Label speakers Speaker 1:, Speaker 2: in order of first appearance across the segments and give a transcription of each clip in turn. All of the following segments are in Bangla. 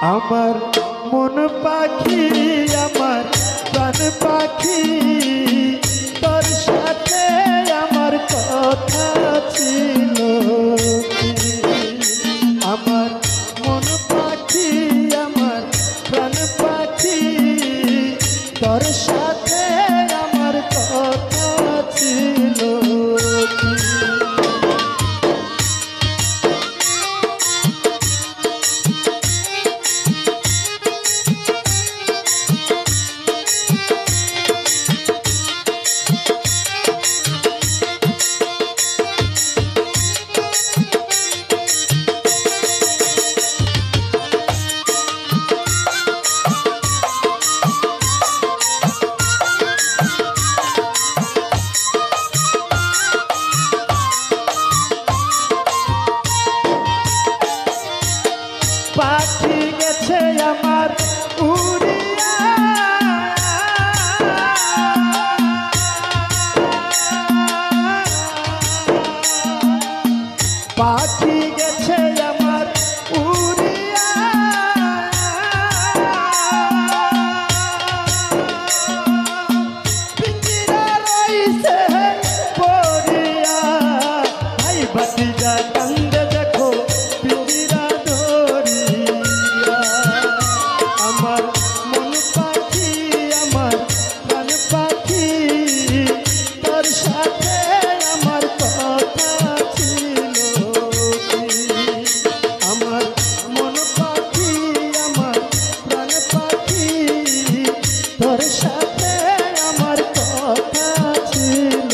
Speaker 1: আমার মন পাখি আমার প্রাণ পাখি তোর সাথে আমার কথা ছিল আমার মন পাখি আমার প্রাণ পাখি তোর সাথে আমার কথা ছিল পাখি গেছে আমার উড়িয়া পাখি গেছে আমার উড়িয়া পিঞ্জিরা রইছে পড়িয়া ভাই ভাতিজা কান্দে দেখো পিঞ্জিরা আমার মন পাখি আমার প্রাণ পাখি তোর সাথে আমার কথা ছিল আমার মন পাখি আমার প্রাণ পাখি তোর সাথে আমার কথা ছিল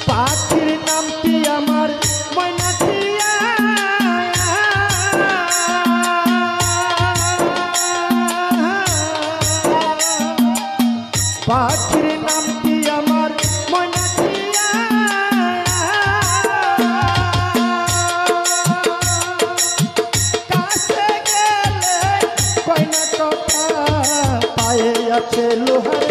Speaker 1: পাখির নামটি আমার ময়নাথিয়া পাখির নামটি আমার ময়নাথিয়া কাছে গেলে কয় না কথা পায়ে আছে লোহা